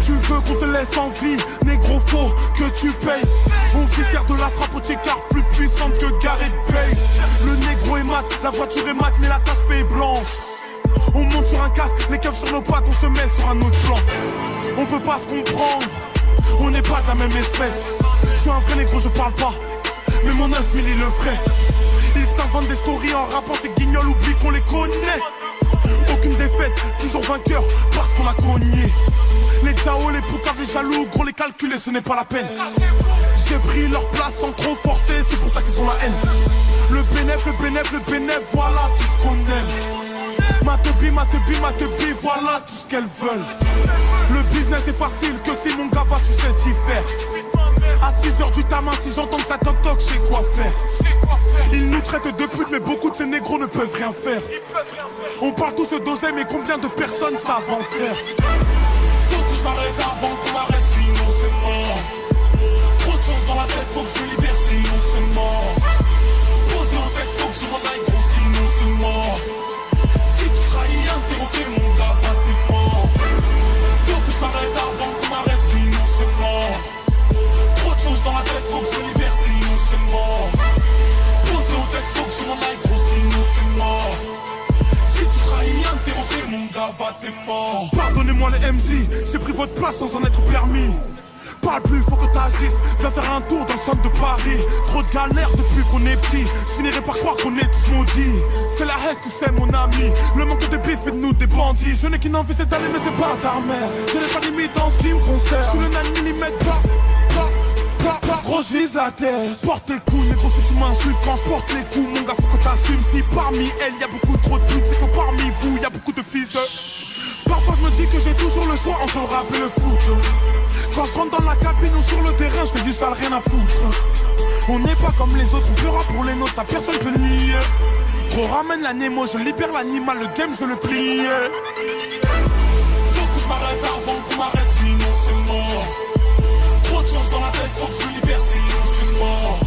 Tu veux qu'on te laisse en vie, négro, faut que tu payes. On sert de la frappe au check-car plus puissante que Gareth Bale. Le négro est mat, la voiture est mat, mais la tasse est blanche. On monte sur un casque, les keufs sur nos pattes, on se met sur un autre plan. On peut pas se comprendre, on n'est pas de la même espèce. Je suis un vrai négro, je parle pas, mais mon 9000 il le ferait. Ils s'inventent des stories en rappant, ces guignols oublient qu'on les connaît. Aucune défaite, toujours vainqueur, parce qu'on a cogné. Les Tchao, les Poucaves, les jaloux, gros les calculer, ce n'est pas la peine. J'ai pris leur place sans trop forcer, c'est pour ça qu'ils ont la haine. Le bénéf, voilà tout ce qu'on aime. Ma teubie, voilà tout ce qu'elles veulent. Le business est facile, que si mon gars va, tu sais t'y faire. À 6h du tamin, si j'entends que ça toc-toc, j'ai quoi faire. Ils nous traitent de putes, mais beaucoup de ces négros ne peuvent rien faire. On parle tous d'oseille, mais combien de personnes savent en faire? Faut que je m'arrête avant qu'on m'arrête, sinon c'est mort. Trop de choses dans la tête, faut que je me libère, sinon c'est mort. Posé au texte, faut que je m'en aille gros, sinon c'est mort. Si tu trahis un terreau, mon gars, va t'es mort. Faut que je m'arrête avant qu'on m'arrête, sinon c'est mort. Trop de choses dans la tête, faut que je me libère, sinon c'est mort. Posé au texte, faut que je m'en aille gros, sinon c'est mort. Si tu trahis un terreau, mon gars, va t'es mort. Pardonnez-moi les MC, j'ai pris votre place sans en être permis. Parle plus, faut que t'agisses. Viens faire un tour dans le centre de Paris. Trop de galères depuis qu'on est petit. Je finirai par croire qu'on est tous maudits. C'est la haine, tu sais mon ami. Le manque de bif fait de nous des bandits. Je n'ai qu'une envie, c'est d'aller, mais c'est pas d'armère. Je n'ai pas de limite en ce qui me concerne. Sous le 9 mm, pas. Gros, je vise la terre. Porte les coups, négro, si tu m'insultes quand je porte les coups. Mon gars, faut que t'assumes. Si parmi elles, y a beaucoup trop de putes, c'est que parmi vous, y a beaucoup de fils de... Parfois je me dis que j'ai toujours le choix entre le rap et le foot. Quand je rentre dans la cabine ou sur le terrain, je fais du sale, rien à foutre. On n'est pas comme les autres, on pleura pour les nôtres, ça personne peut nier. Gros, ramène la Nemo, je libère l'animal, le game je le plie. Faut que je m'arrête avant qu'on m'arrête, sinon c'est mort. Trop de choses dans la tête, faut que je me libère, sinon c'est mort.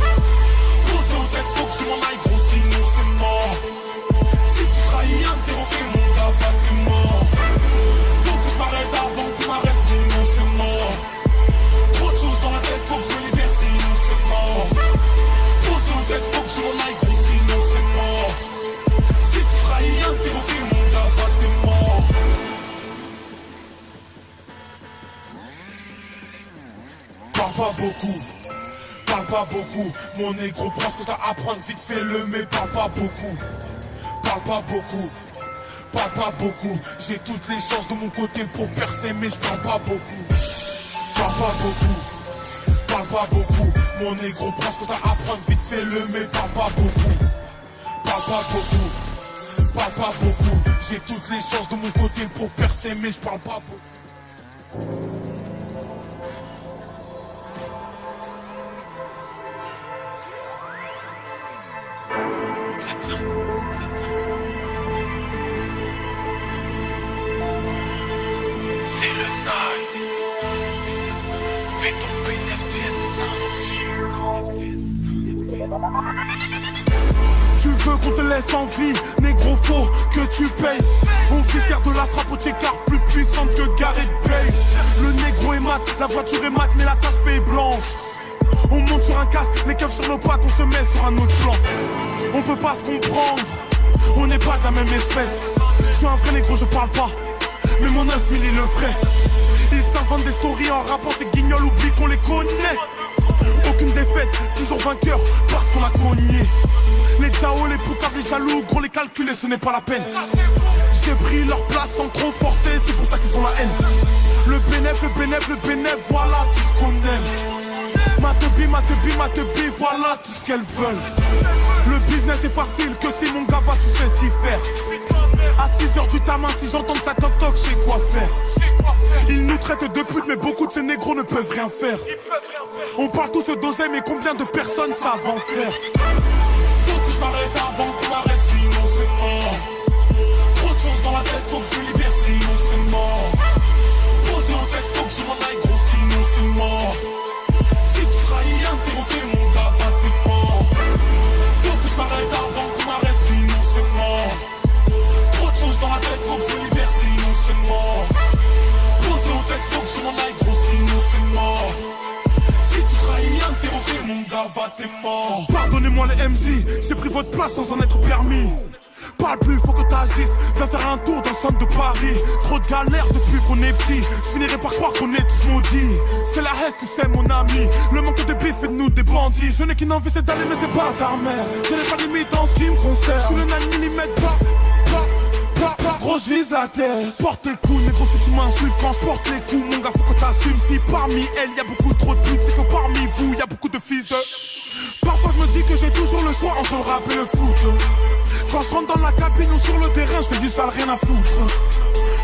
Posé au texte, faut que je m'en aille gros, sinon c'est mort. Si tu trahis un terreau, mon gars, va t'es mort. Faut que je m'arrête avant qu'on m'arrête, sinon c'est mort. Trop de choses dans la tête, faut que je me libère, sinon c'est mort. Posé au texte, faut que je m'en aille gros, sinon c'est mort. Si tu trahis un terreau, mon gars, va t'es mort. Parle pas beaucoup, mon négro, prends ce que t'as à apprendre, vite fais-le, mais parle pas beaucoup. Parle pas beaucoup, j'ai toutes les chances de mon côté pour percer, mais je parle pas beaucoup. Parle pas beaucoup, mon négro, prends ce que t'as à apprendre, vite fais-le, mais parle pas beaucoup. Parle pas beaucoup, j'ai toutes les chances de mon côté pour percer, mais je parle pas beaucoup. C'est le night. Fais ton bénéfice. Tu veux qu'on te laisse en vie, négro, faut que tu payes. On sert de la frappe au check-car plus puissante que Gareth Bale. Le négro est mat, la voiture est mat, mais la tasse est blanche. On monte sur un casque, les keufs sur nos pattes, on se met sur un autre plan. On peut pas se comprendre, on n'est pas de la même espèce. Je suis un vrai négro, je parle pas, mais mon 9000 il le ferait. Ils s'inventent des stories en rappant, ces guignols oublient qu'on les connaît. Aucune défaite, toujours vainqueur, parce qu'on a cogné. Les Tchao, les Poucaves, les jaloux, gros les calculer, ce n'est pas la peine. J'ai pris leur place sans trop forcer, c'est pour ça qu'ils ont la haine. Le bénéf, voilà tout ce qu'on aime. Ma teubie, voilà tout ce qu'elles veulent. Le business est facile, que si mon gars va, tu sais t'y faire. À 6h du tamin, si j'entends que ça toc-toc, j'ai quoi faire. Ils nous traitent de putes, mais beaucoup de ces négros ne peuvent rien faire. On parle tous d'oseille, mais combien de personnes savent en faire. Faut que je m'arrête avant qu'on m'arrête, sinon c'est mort. Trop de choses dans la tête, faut que je me libère, sinon c'est mort. Posé au texte, faut que je m'en aille gros, sinon c'est mort. Si tu trahis un terreau, mon gars, va t'es mort. Faut que je m'arrête avant qu'on m'arrête, sinon c'est mort. Trop de choses dans la tête, faut que je me libère, sinon c'est mort. t'es mort. Pardonnez-moi les MC, j'ai pris votre place sans en être permis. Parle plus, faut que t'agisses. Viens faire un tour dans le centre de Paris. Trop de galères depuis qu'on est petit. Je finirai par croire qu'on est tous maudits. C'est la haine, tu sais mon ami. Le manque de bif fait de nous des bandits. Je n'ai qu'une envie, c'est d'aller, mais c'est pas ta mère. Je n'ai pas de limite en ce qui me concerne. Je suis le 9 mm, gros je vise la terre. Porte les coups, négro si tu m'insultes. Quand je porte les coups, mon gars faut que t'assumes. Si parmi elles y a beaucoup trop de putes, c'est que parmi vous y a beaucoup de fils de... Parfois je me dis que j'ai toujours le choix entre le rap et le foot. Quand je rentre dans la cabine ou sur le terrain, je fais du sale, rien à foutre.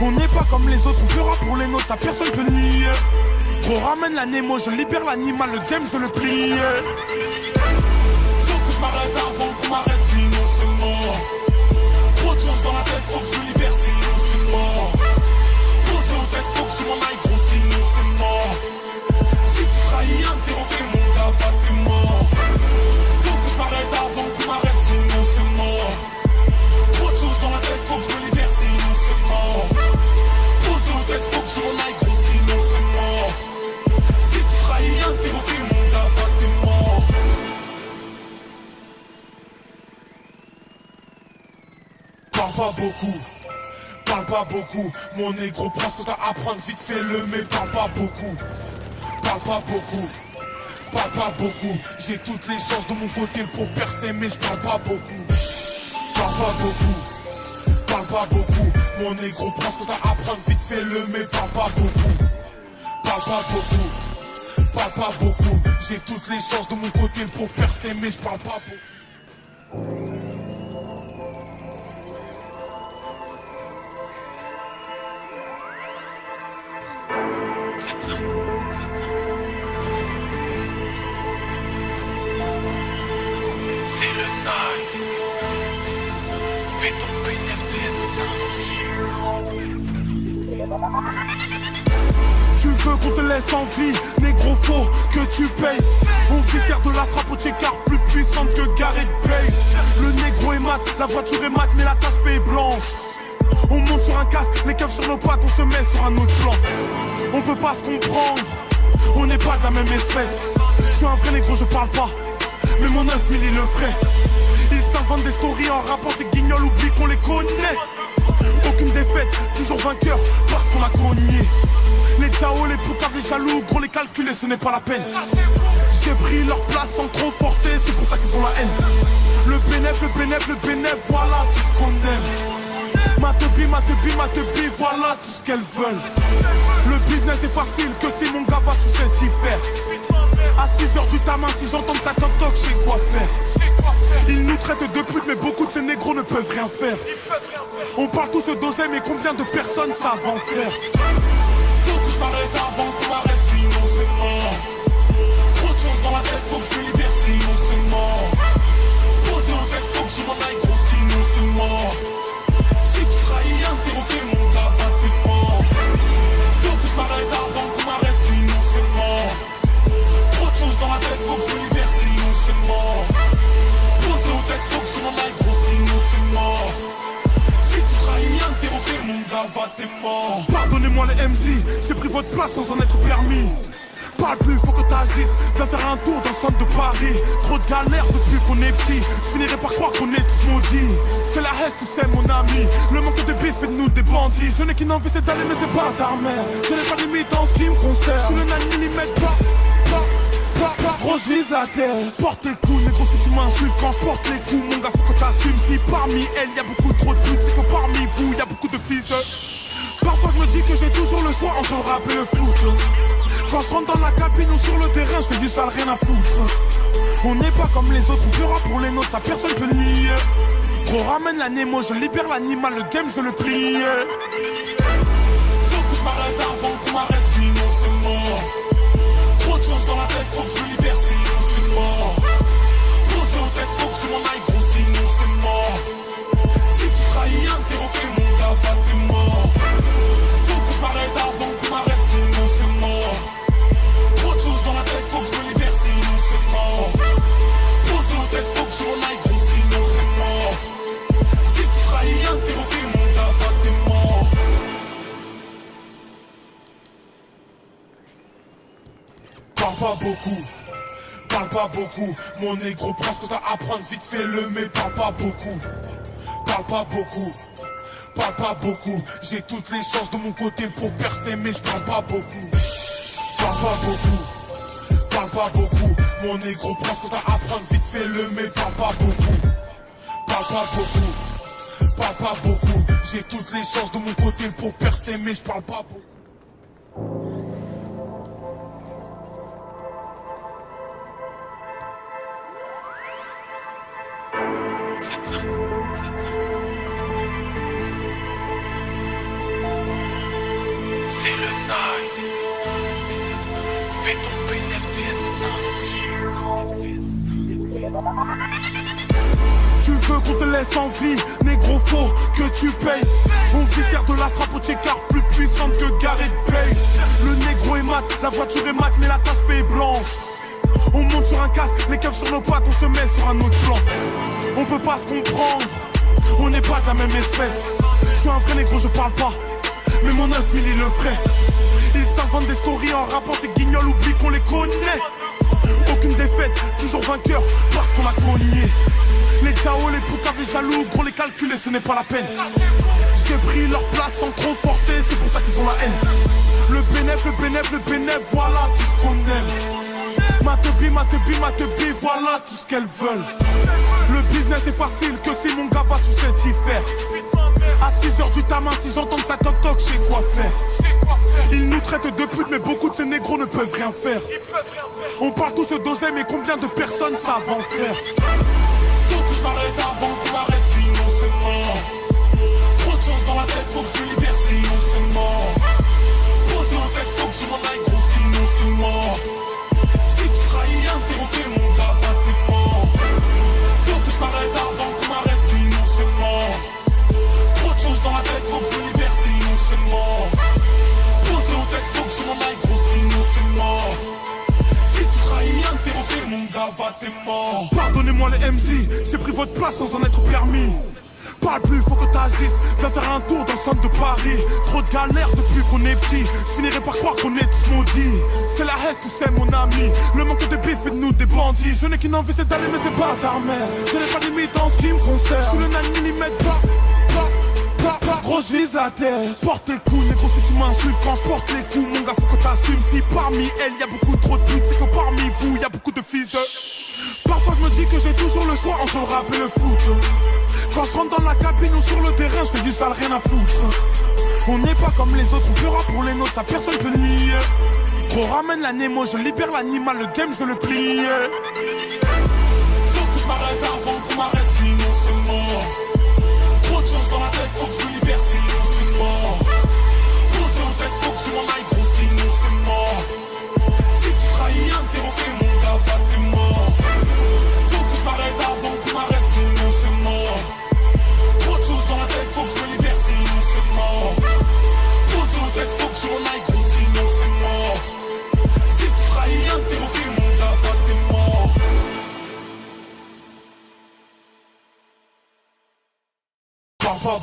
On n'est pas comme les autres, on pleura pour les nôtres, ça personne peut nier. Gros ramène la Nemo, je libère l'animal, le game je le plie. Faut que je m'arrête avant qu'on m'arrête, sinon c'est mort. Trop de choses dans la tête, faut que je me libère, sinon c'est mort. Posé au texte, faut que je m'en aille gros, sinon c'est mort. Si tu trahis un terreau, mon gars, va t'es mort. Faut que je m'arrête avant qu'on m'arrête, sinon c'est mort. Trop de choses dans la tête, faut que je me libère, sinon c'est mort. Posé au texte, faut que je m'en aille gros, sinon c'est mort. Si tu trahis un terreau, mon gars, va t'es mort. Parle pas beaucoup, mon négro, prends ce que t'as à apprendre, vite fais-le, mais parle pas beaucoup. Parle pas beaucoup, j'ai toutes les chances de mon côté pour percer, mais je parle pas beaucoup. Parle pas beaucoup, mon négro, prends ce que t'as à apprendre, vite fais-le, mais parle pas beaucoup. Parle pas beaucoup, j'ai toutes les chances de mon côté pour percer, mais je parle pas beaucoup. C'est le night. Fais ton bénéfice. Tu veux qu'on te laisse en vie, négro, faut que tu payes. On sert de la frappe au check-car plus puissante que Gareth Bale. Le négro est mat, la voiture est mat, mais la tasse est blanche. On monte sur un casque, les caves sur nos pattes, on se met sur un autre plan. On peut pas se comprendre, on n'est pas de la même espèce. Je suis un vrai négro, je parle pas, mais mon 9000 il le ferait. Ils s'inventent des stories en rappant, ces guignols oublient qu'on les connaît. Aucune défaite, toujours vainqueur, parce qu'on a cogné. Les Tchao, les Poucaves, les jaloux, gros les calculer, ce n'est pas la peine. J'ai pris leur place sans trop forcer, c'est pour ça qu'ils ont la haine. Le bénéf, voilà tout ce qu'on aime. Ma teubie, voilà tout ce qu'elles veulent. Le business est facile, que si mon gars va, tu sais t'y faire. À 6h du tamin, si j'entends ça toc-toc, je sais quoi faire. Ils nous traitent de putes, mais beaucoup de ces négros ne peuvent rien faire. On parle tous d'oseille, mais combien de personnes savent en faire? Faut que je m'arrête avant qu'on m'arrête, sinon c'est mort. Trop de choses dans la tête, faut que je me libère, sinon c'est mort. Posé au texte, faut que je m'en aille gros, sinon c'est mort. Si tu trahis un terreau, mon gars, va t'es mort. Faut que je m'arrête avant qu'on m'arrête, sinon c'est mort. Trop de choses dans la tête, faut que je me libère, sinon c'est mort. Posé au texte, faut que je m'en aille gros, sinon c'est mort. Si tu trahis un terreau, mon gars, va t'es mort. Pardonnez-moi les MC, j'ai pris votre place sans en être permis. Parle plus, faut que t'agisses. Viens faire un tour dans le centre de Paris. Trop de galères depuis qu'on est petit. Je finirai par croire qu'on est tous maudits. C'est la haine, tu sais mon ami. Le manque de bif fait de nous des bandits. Je n'ai qu'une envie, c'est d'aller, mais c'est pas ta mère. Je n'ai pas de limite en ce qui me concerne. Je suis le 9 mm, gros je vise la terre. Porte les coups, négro si tu m'insultes. Quand je porte les coups, mon gars faut que t'assumes. Si parmi elles y a beaucoup trop de putes, c'est que parmi vous y a beaucoup de fils de... Parfois je me dis que j'ai toujours le choix entre le rap et le foot. Quand je rentre dans la cabine ou sur le terrain, je fais du sale, rien à foutre. On n'est pas comme les autres, on pleura pour les nôtres, ça personne peut nier. Gros ramène la Nemo, je libère l'animal, le game je le plie. Faut que je m'arrête avant qu'on m'arrête, sinon c'est mort. Trop de choses dans la tête, faut que je me libère, sinon c'est mort. Posé au texte, faut que je m'en aille gros, sinon c'est mort. Si tu trahis un terreau, mon gars, va t'es mort. Faut que je m'arrête avant qu'on m'arrête, sinon c'est mort. Trop de choses dans la tête, faut que je me libère, sinon c'est mort. Posé au texte, faut que je m'en aille gros, sinon c'est mort. Si tu trahis un terreau, mon gars, va t'es mort. Parle Parle pas beaucoup, mon négro, prends ce que t'as à apprendre, vite fais-le, mais parle pas beaucoup. Parle pas beaucoup, parle pas beaucoup. J'ai toutes les chances de mon côté pour percer, mais je parle pas beaucoup. Parle pas beaucoup, parle pas beaucoup. Mon négro, prends ce que t'as à apprendre, vite fais-le, mais parle pas beaucoup. Parle pas beaucoup, parle pas beaucoup. J'ai toutes les chances de mon côté pour percer, mais je parle pas beaucoup. C'est le night. Fais ton Tu veux qu'on te laisse en vie, négro, faut que tu payes. On sert de la frappe au check-car plus puissante que Gareth Bale. Le négro est mat, la voiture est mat, mais la tasse est blanche. On monte sur un casque, les caves sur nos pattes, on se met sur un autre plan. On peut pas se comprendre, on n'est pas de la même espèce. Je suis un vrai négro, je parle pas, mais mon 9000 il le ferait. Ils s'inventent des stories en rappant, ces guignols oublient qu'on les connaît. Aucune défaite, toujours vainqueur, parce qu'on a cogné. Les Tchao, les Poucaves, les jaloux, gros les calculer, ce n'est pas la peine. J'ai pris leur place sans trop forcer, c'est pour ça qu'ils ont la haine. Le bénéf, voilà tout ce qu'on aime. Ma teubie, voilà tout ce qu'elles veulent. Le business est facile, que si mon gars va, tu sais t'y faire. À 6h du tamin, si j'entends que ça toc-toc, j'ai quoi faire. Ils nous traitent de putes, mais beaucoup de ces négros ne peuvent rien faire. On parle tous d'oseille, mais combien de personnes savent en faire? Faut que je m'arrête avant qu'on m'arrête, sinon c'est mort. Trop de choses dans la tête, faut que je me libère, sinon c'est mort. Posé au texte, faut que je m'en aille, gros, sinon c'est mort. Si tu trahis un fais mon gars, va t'es mort. Faut que je m'arrête avant qu'on m'arrête, sinon c'est mort. Trop de choses dans la tête, faut que je me libère, sinon c'est mort. Posé au texte, faut que je m'en aille, gros, sinon c'est mort. Si tu trahis un fais mon gars, va t'es mort. Pardonnez-moi les MC, j'ai pris votre place sans en être permis. Parle plus, faut que t'agisses. Viens faire un tour dans le centre de Paris. Trop de galères depuis qu'on est petit. Je finirai par croire qu'on est tous maudits. C'est la haine, tout c'est mon ami. Le manque de bif fait de nous des bandits. Je n'ai qu'une envie, c'est d'aller, mais c'est pas d'armère. Je n'ai pas de limite en ce qui me concerne. Sous le 9 mm, gros, je vise la terre. Porte les coups, négro, si tu m'insultes quand je porte les coups. Mon gars, faut que t'assumes. Si parmi elles, y a beaucoup trop de putes, c'est que parmi vous, y a beaucoup de fils de... Parfois je me dis que j'ai toujours le choix entre le rap et le foot. Quand je rentre dans la cabine ou sur le terrain, je fais du sale, rien à foutre. On n'est pas comme les autres, on pleura pour les nôtres, ça personne peut nier. Gros, ramène la Nemo, je libère l'animal, le game je le plie. Faut que je m'arrête avant qu'on m'arrête, sinon c'est mort. Trop de choses dans la tête, faut que je me libère, sinon c'est mort. Posé au texte, faut que je m'en aille, gros, sinon c'est mort. Si tu trahis un fais mon gars, va t'es mort. Faut que je m'arrête avant qu'on m'arrête, sinon c'est mort. Trop de choses dans la tête, faut que je me libère, sinon c'est mort. Posé au texte, faut que je m'en aille, gros, sinon c'est mort. Si tu trahis un fais mon gars, va t'es mort. Parle pas